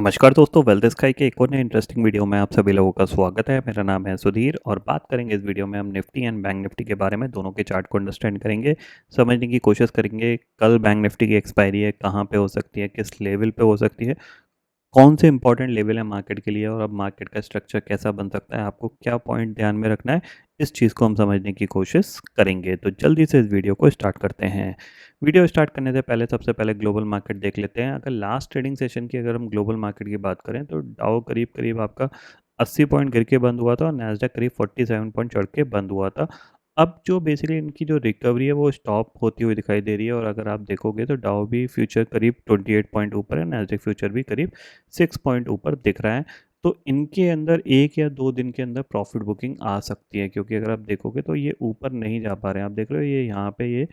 नमस्कार दोस्तों, wealth sky के एक और नए इंटरेस्टिंग वीडियो में आप सभी लोगों का स्वागत है। मेरा नाम है सुधीर और बात करेंगे इस वीडियो में हम निफ्टी एंड बैंक निफ्टी के बारे में। दोनों के चार्ट को अंडरस्टैंड करेंगे, समझने की कोशिश करेंगे कल बैंक निफ्टी की एक्सपायरी है, कहाँ पे हो सकती है, किस लेवल पे हो सकती है, कौन से इंपॉर्टेंट लेवल है मार्केट के लिए और अब मार्केट का स्ट्रक्चर कैसा बन सकता है, आपको क्या पॉइंट ध्यान में रखना है, इस चीज़ को हम समझने की कोशिश करेंगे। तो जल्दी से इस वीडियो को स्टार्ट करते हैं। वीडियो स्टार्ट करने से पहले सबसे पहले ग्लोबल मार्केट देख लेते हैं। अगर लास्ट ट्रेडिंग सेशन की अगर हम ग्लोबल मार्केट की बात करें तो डाउ करीब करीब आपका 80 पॉइंट गिर के बंद हुआ था और नैस्डैक करीब 47 पॉइंट चढ़ के बंद हुआ था। अब जो बेसिकली इनकी जो रिकवरी है वो स्टॉप होती हुई दिखाई दे रही है और अगर आप देखोगे तो डाउ भी फ्यूचर करीब 28 पॉइंट ऊपर है, नैस्डैक फ्यूचर भी करीब 6 पॉइंट ऊपर दिख रहा है। तो इनके अंदर 1 या 2 दिन के अंदर प्रॉफिट बुकिंग आ सकती है, क्योंकि अगर आप देखोगे तो ये ऊपर नहीं जा पा रहे हैं। आप देख रहे हो ये यहाँ पे ये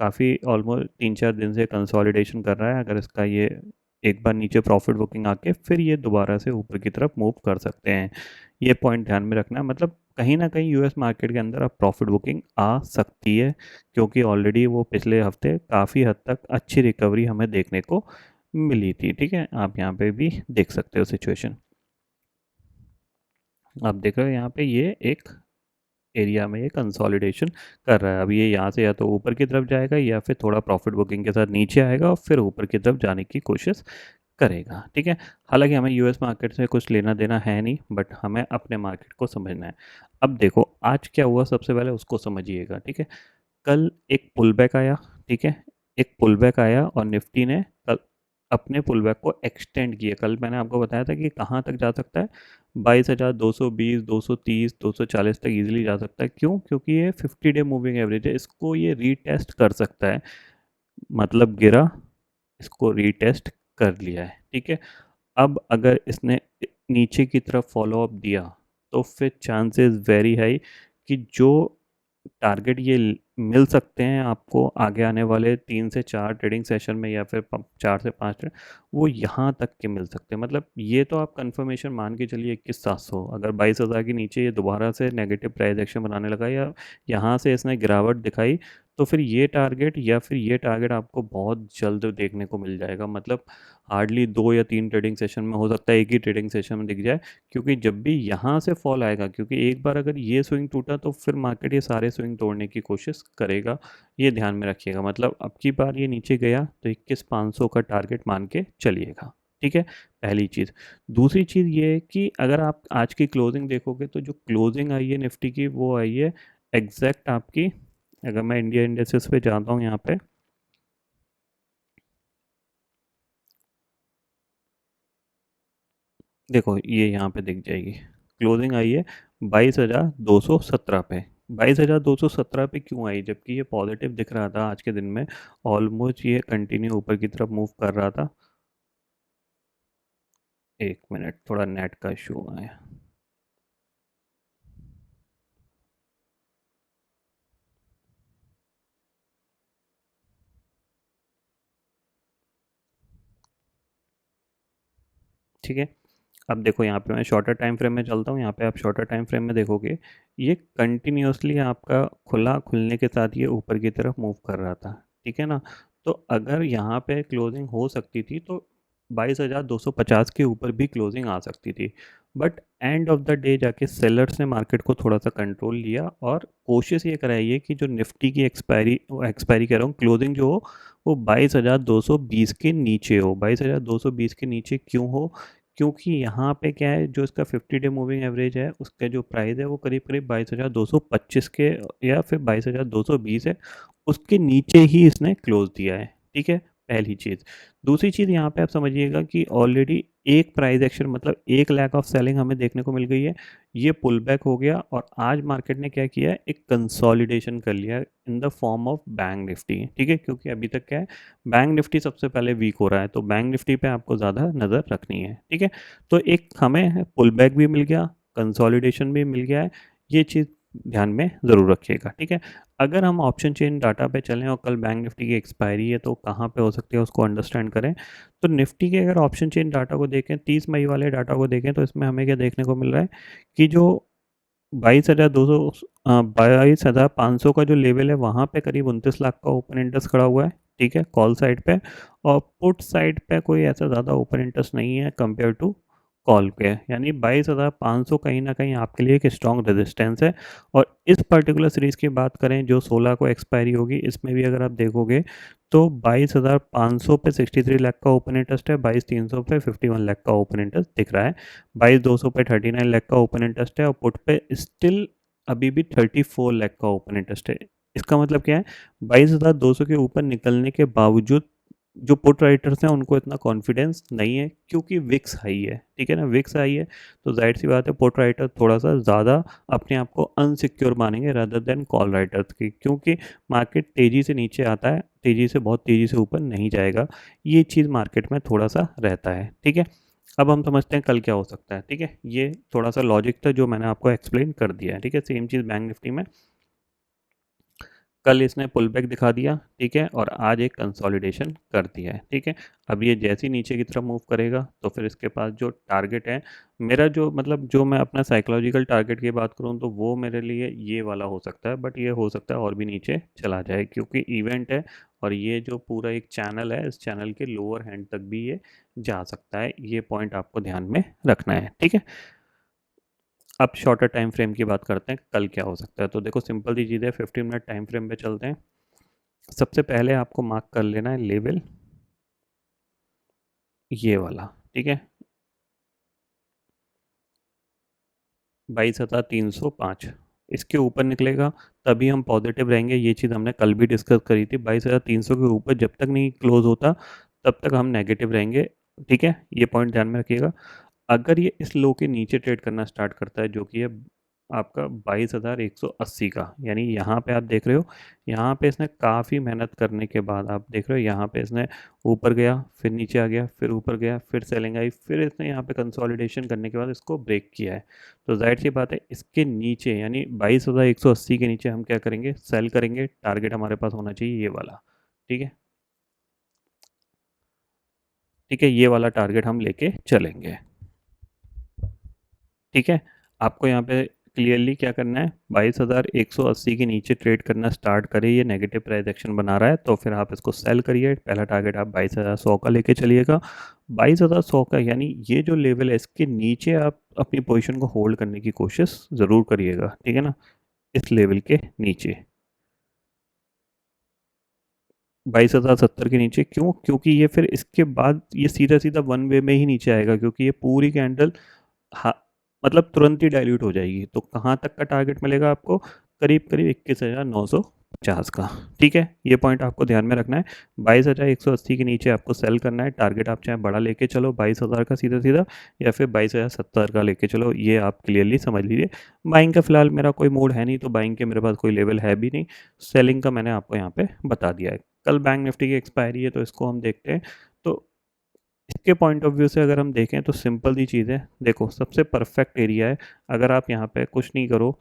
काफ़ी ऑलमोस्ट 3-4 दिन से कंसोलिडेशन कर रहा है। अगर इसका ये एक बार नीचे प्रॉफिट बुकिंग आके फिर ये दोबारा से ऊपर की तरफ मूव कर सकते हैं। ये पॉइंट ध्यान में रखना है, मतलब कहीं ना कहीं यूएस मार्केट के अंदर अब प्रॉफिट बुकिंग आ सकती है, क्योंकि ऑलरेडी वो पिछले हफ्ते काफ़ी हद तक अच्छी रिकवरी हमें देखने को मिली थी। ठीक है, आप यहाँ पे भी देख सकते हो सिचुएशन। आप देख रहे हो यहाँ पे ये एक एरिया में ये कंसोलिडेशन कर रहा है। अब ये यहाँ से या तो ऊपर की तरफ जाएगा या फिर थोड़ा प्रॉफिट बुकिंग के साथ नीचे आएगा और फिर ऊपर की तरफ जाने की कोशिश करेगा। ठीक है, हालांकि हमें यूएस मार्केट से कुछ लेना देना है नहीं, बट हमें अपने मार्केट को समझना है। अब देखो आज क्या हुआ, सबसे पहले उसको समझिएगा। ठीक है, कल एक पुल बैक आया। ठीक है, एक पुल बैक आया और निफ्टी ने कल अपने पुल बैक को एक्सटेंड किया। कल मैंने आपको बताया था कि कहाँ तक जा सकता है, 22,220, 230, 240 तक इजीली जा सकता है। क्यों? क्योंकि ये 50 डे मूविंग एवरेज है, इसको ये रीटेस्ट कर सकता है। मतलब गिरा, इसको रीटेस्ट कर लिया है। ठीक है, अब अगर इसने नीचे की तरफ फॉलो अप दिया तो फिर चांसेस वेरी हाई कि जो टारगेट ये मिल सकते हैं आपको आगे आने वाले 3 से 4 ट्रेडिंग सेशन में या फिर 4 से 5 वो यहाँ तक के मिल सकते हैं। मतलब ये तो आप कंफर्मेशन मान के चलिए 21,700। अगर 22,000 के नीचे ये दोबारा से नेगेटिव प्राइस एक्शन बनाने लगा या यहाँ से इसने गिरावट दिखाई तो फिर ये टारगेट आपको बहुत जल्द देखने को मिल जाएगा। मतलब हार्डली 2 या 3 ट्रेडिंग सेशन में, हो सकता है एक ही ट्रेडिंग सेशन में दिख जाए। क्योंकि जब भी यहाँ से फॉल आएगा, क्योंकि एक बार अगर ये स्विंग टूटा तो फिर मार्केट ये सारे स्विंग तोड़ने की कोशिश करेगा, ये ध्यान में रखिएगा। मतलब अब की बार ये नीचे गया तो 21,500 का टारगेट मान के चलिएगा। ठीक है, पहली चीज़। दूसरी चीज़ ये है कि अगर आप आज की क्लोजिंग देखोगे तो जो क्लोजिंग आई है निफ्टी की वो आई है एग्जैक्ट आपकी, अगर मैं इंडिया इंडेक्सेस पे जाता हूँ यहाँ पे, देखो ये यहाँ पे दिख जाएगी क्लोजिंग आई है 22,217 पे। 22,217 पे क्यों आई, जबकि ये पॉजिटिव दिख रहा था आज के दिन में, ऑलमोस्ट ये कंटिन्यू ऊपर की तरफ मूव कर रहा था। एक मिनट, थोड़ा नेट का इशू आया। ठीक है, अब देखो यहाँ पे मैं शॉर्टर टाइम फ्रेम में चलता हूँ। यहाँ पे आप शॉर्टर टाइम फ्रेम में देखोगे ये कंटिन्यूसली आपका खुलने के साथ ये ऊपर की तरफ मूव कर रहा था। ठीक है ना, तो अगर यहाँ पे क्लोजिंग हो सकती थी तो 22,250 के ऊपर भी क्लोजिंग आ सकती थी। But end of the day जाके सेलर्स ने मार्केट को थोड़ा सा कंट्रोल लिया और कोशिश ये कराई है कि जो निफ्टी की एक्सपायरी कह रहा हूँ, क्लोजिंग जो हो वो 22,220 के नीचे हो। 22,220 के नीचे क्यों हो? क्योंकि यहाँ पे क्या है, जो इसका 50 डे मूविंग एवरेज है उसका जो प्राइस है वो करीब करीब 22,225 के या फिर 22,220 है, उसके नीचे ही इसने क्लोज दिया है। ठीक है, पहली चीज़। दूसरी चीज़ यहाँ पे आप समझिएगा कि ऑलरेडी एक प्राइस एक्शन, मतलब एक लैक ऑफ सेलिंग हमें देखने को मिल गई है। ये पुल बैक हो गया और आज मार्केट ने क्या किया है, एक कंसोलिडेशन कर लिया in the form of bank Nifty. ठीक है, क्योंकि अभी तक क्या है, बैंक निफ्टी सबसे पहले वीक हो रहा है, तो बैंक निफ्टी पे आपको ज़्यादा नज़र रखनी है। ठीक है, तो एक हमें पुल बैक भी मिल गया, कंसोलिडेशन भी मिल गया है, ये चीज़ ध्यान में ज़रूर रखिएगा। ठीक है, अगर हम ऑप्शन चेन डाटा पे चलें और कल बैंक निफ्टी की एक्सपायरी है तो कहाँ पे हो सकती है उसको अंडरस्टैंड करें। तो निफ्टी के अगर ऑप्शन चेन डाटा को देखें, 30 मई वाले डाटा को देखें, तो इसमें हमें क्या देखने को मिल रहा है कि जो 22,500 का जो लेवल है वहाँ पे करीब 29 लाख का ओपन इंटरेस्ट खड़ा हुआ है। ठीक है, कॉल साइड पे। और पुट साइड पे कोई ऐसा ज़्यादा ओपन इंटरेस्ट नहीं है कंपेयर टू कॉल पे, यानी 22,500 कहीं ना कहीं आपके लिए एक स्ट्रॉन्ग रेजिस्टेंस है। और इस पर्टिकुलर सीरीज़ की बात करें जो 16 को एक्सपायरी होगी, इसमें भी अगर आप देखोगे तो 22,500 पे 63 लाख का ओपन इंटरेस्ट है, 22,300 पे 51 लाख का ओपन इंटरेस्ट दिख रहा है, 22,200 पे 39 लाख का ओपन इंटरेस्ट है, और पुट पे स्टिल अभी भी 34 लाख का ओपन इंटरेस्ट है। इसका मतलब क्या है, 22,200 के ऊपर निकलने के बावजूद जो पुट राइटर्स हैं उनको इतना कॉन्फिडेंस नहीं है, क्योंकि विक्स हाई है, ठीक है ना, विक्स हाई है। तो जाहिर सी बात है पुट राइटर थोड़ा सा ज़्यादा अपने आप को अनसिक्योर मानेंगे रादर देन कॉल राइटर्स की, क्योंकि मार्केट तेज़ी से नीचे आता है, तेज़ी से बहुत तेज़ी से ऊपर नहीं जाएगा। ये चीज़ मार्केट में थोड़ा सा रहता है, ठीक है। अब हम समझते हैं कल क्या हो सकता है, ठीक है। ये थोड़ा सा लॉजिक था जो मैंने आपको एक्सप्लेन कर दिया है, ठीक है। सेम चीज़ बैंक निफ्टी में, कल इसने पुल बैक दिखा दिया, ठीक है, और आज एक कंसोलिडेशन कर दिया है, ठीक है। अब ये जैसे ही नीचे की तरफ मूव करेगा तो फिर इसके पास जो टारगेट है, मेरा जो मतलब जो मैं अपना साइकोलॉजिकल टारगेट की बात करूँ तो वो मेरे लिए ये वाला हो सकता है, बट ये हो सकता है और भी नीचे चला जाए, क्योंकि इवेंट है और ये जो पूरा एक चैनल है, इस चैनल के लोअर हैंड तक भी ये जा सकता है। ये पॉइंट आपको ध्यान में रखना है, ठीक है। अब शॉर्टर टाइम फ्रेम की बात करते हैं, कल क्या हो सकता है। तो देखो सिंपल सी चीज़ है, 15 मिनट टाइम फ्रेम पे चलते हैं। सबसे पहले आपको मार्क कर लेना है लेवल ये वाला, ठीक है, 22,305। इसके ऊपर निकलेगा तभी हम पॉजिटिव रहेंगे, ये चीज़ हमने कल भी डिस्कस करी थी। 22,300 के ऊपर जब तक नहीं क्लोज होता तब तक हम नेगेटिव रहेंगे, ठीक है, ये पॉइंट ध्यान में रखिएगा। अगर ये इस लो के नीचे ट्रेड करना स्टार्ट करता है, जो कि है आपका 22,180 का, यानी यहाँ पे आप देख रहे हो, यहाँ पे इसने काफ़ी मेहनत करने के बाद आप देख रहे हो यहाँ पे इसने ऊपर गया, फिर नीचे आ गया, फिर ऊपर गया, फिर सेलिंग आई, फिर इसने यहाँ पे कंसोलिडेशन करने के बाद इसको ब्रेक किया है। तो जाहिर सी बात है इसके नीचे यानी 22,180 के नीचे हम क्या करेंगे, सेल करेंगे। टारगेट हमारे पास होना चाहिए ये वाला, ठीक है, ठीक है, ये वाला टारगेट हम लेके चलेंगे, ठीक है। आपको यहाँ पे क्लियरली क्या करना है, 22,180 के नीचे ट्रेड करना स्टार्ट करिए, ये नेगेटिव प्राइस एक्शन बना रहा है तो फिर आप इसको सेल करिए। पहला टारगेट आप 22,100 का लेके चलिएगा, 22,100 का, यानी ये जो लेवल है इसके नीचे आप अपनी पोजीशन को होल्ड करने की कोशिश ज़रूर करिएगा, ठीक है ना, इस लेवल के नीचे 22,070 के नीचे। क्यों, क्योंकि ये फिर इसके बाद ये सीधा सीधा वन वे में ही नीचे आएगा, क्योंकि ये पूरी कैंडल हाँ, मतलब तुरंत ही डाइल्यूट हो जाएगी। तो कहाँ तक का टारगेट मिलेगा आपको, करीब करीब 21,950 का, ठीक है। ये पॉइंट आपको ध्यान में रखना है। 22,180 के नीचे आपको सेल करना है। टारगेट आप चाहे बड़ा लेके चलो 22,000 का सीधा सीधा, या फिर 22,070 का लेके चलो, ये आप क्लियरली समझ लीजिए। बाइंग का फिलहाल मेरा कोई मूड है नहीं, तो बाइंग के मेरे पास कोई लेवल है भी नहीं। सेलिंग का मैंने आपको यहाँ पे बता दिया है। कल बैंक निफ्टी की एक्सपायरी है तो इसको हम देखते हैं। तो इसके पॉइंट ऑफ व्यू से अगर हम देखें तो सिंपल सी चीज़ है, देखो सबसे परफेक्ट एरिया है। अगर आप यहाँ पे कुछ नहीं करो,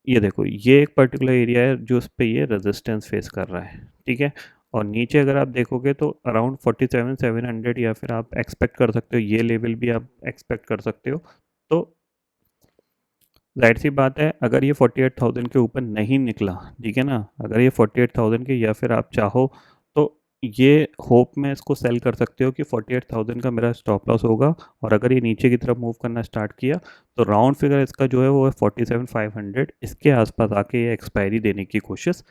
ये देखो ये एक पर्टिकुलर एरिया है जो उस पे ये रेजिस्टेंस फेस कर रहा है, ठीक है। और नीचे अगर आप देखोगे तो अराउंड 47,700, या फिर आप एक्सपेक्ट कर सकते हो ये लेवल भी आप एक्सपेक्ट कर सकते हो। तो जाहिर सी बात है अगर ये 48,000 के ऊपर नहीं निकला, ठीक है ना, अगर ये 48,000 के, या फिर आप चाहो तो ये होप में इसको सेल कर सकते हो कि 48,000 का मेरा स्टॉप लॉस होगा, और अगर ये नीचे की तरफ मूव करना स्टार्ट किया तो राउंड फिगर इसका जो है वो है 47,500, इसके आसपास आके ये एक्सपायरी देने की कोशिश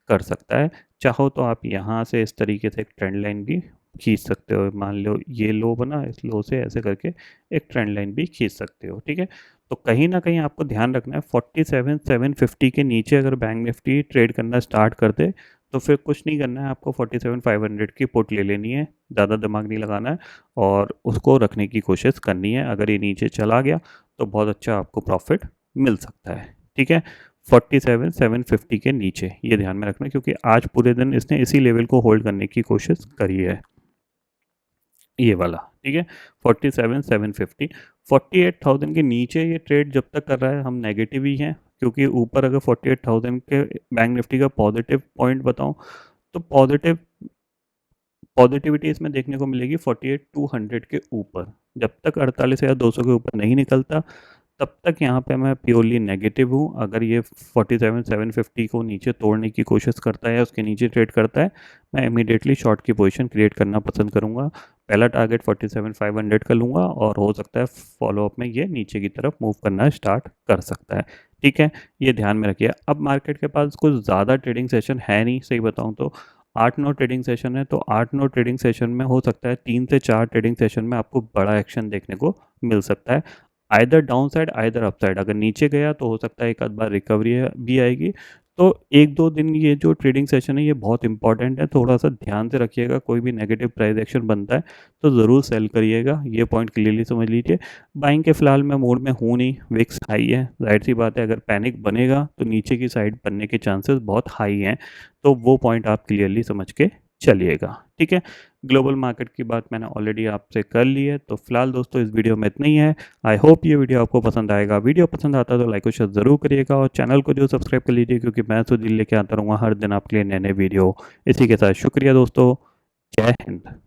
कर सकता है। चाहो तो आप यहाँ से इस तरीके से एक ट्रेंड लाइन भी खींच सकते हो, मान लो ये लो बना, इस लो से ऐसे करके एक ट्रेंड लाइन भी खींच सकते हो, ठीक है। तो कहीं ना कहीं आपको ध्यान रखना है 47,750 के नीचे अगर बैंक निफ्टी ट्रेड करना स्टार्ट कर दे तो फिर कुछ नहीं करना है, आपको 47,500 की पुट ले लेनी है, ज़्यादा दिमाग नहीं लगाना है, और उसको रखने की कोशिश करनी है। अगर ये नीचे चला गया तो बहुत अच्छा आपको प्रॉफिट मिल सकता है, ठीक है। 47,750 के नीचे ये ध्यान में रखना, क्योंकि आज पूरे दिन इसने इसी लेवल को होल्ड करने की कोशिश करी है, ये वाला, ठीक है। 47,750, 48,000 के नीचे ये ट्रेड जब तक कर रहा है हम नेगेटिव ही हैं, क्योंकि ऊपर अगर 48,000 के बैंक निफ्टी का पॉजिटिव पॉइंट बताऊं तो पॉजिटिविटी इसमें देखने को मिलेगी 48,200 के ऊपर। जब तक 48,200 के ऊपर नहीं निकलता तब तक यहाँ पे मैं प्योरली नेगेटिव हूँ। अगर ये 47,750 को नीचे तोड़ने की कोशिश करता है या उसके नीचे ट्रेड करता है, मैं इमीडिएटली शॉर्ट की पोजीशन क्रिएट करना पसंद करूँगा। पहला टारगेट 47,500 का लूँगा और हो सकता है फॉलोअप में ये नीचे की तरफ मूव करना स्टार्ट कर सकता है। ठीक है, ये ध्यान में रखिए। अब मार्केट के पास कुछ ज़्यादा ट्रेडिंग सेशन है नहीं, सही बताऊँ तो 8-9 ट्रेडिंग सेशन है, तो 8-9 ट्रेडिंग सेशन में हो सकता है 3 से 4 ट्रेडिंग सेशन में आपको बड़ा एक्शन देखने को मिल सकता है, either down side either up side. अगर नीचे गया तो हो सकता है एक आध बार रिकवरी भी आएगी। तो 1-2 दिन ये जो ट्रेडिंग सेशन है ये बहुत इंपॉर्टेंट है, थोड़ा सा ध्यान से रखिएगा। कोई भी नेगेटिव प्राइस एक्शन बनता है तो ज़रूर सेल करिएगा, ये पॉइंट क्लियरली समझ लीजिए। बाइंग के फिलहाल मैं मूड में हूँ नहीं, विक्स हाई है, जाहिर सी बात है अगर पैनिक बनेगा तो नीचे की साइड बनने के चांसेस बहुत हाई हैं, तो वो पॉइंट आप क्लियरली समझ के चलिएगा। ठीक है, ग्लोबल मार्केट की बात मैंने ऑलरेडी आपसे कर ली है। तो फिलहाल दोस्तों इस वीडियो में इतना ही है। आई होप ये वीडियो आपको पसंद आएगा। वीडियो पसंद आता है तो लाइक और शेयर ज़रूर करिएगा और चैनल को जो सब्सक्राइब कर लीजिए, क्योंकि मैं तो दिल लेके आता रहूँगा हर दिन आपके लिए नए नए वीडियो। इसी के साथ शुक्रिया दोस्तों, जय हिंद।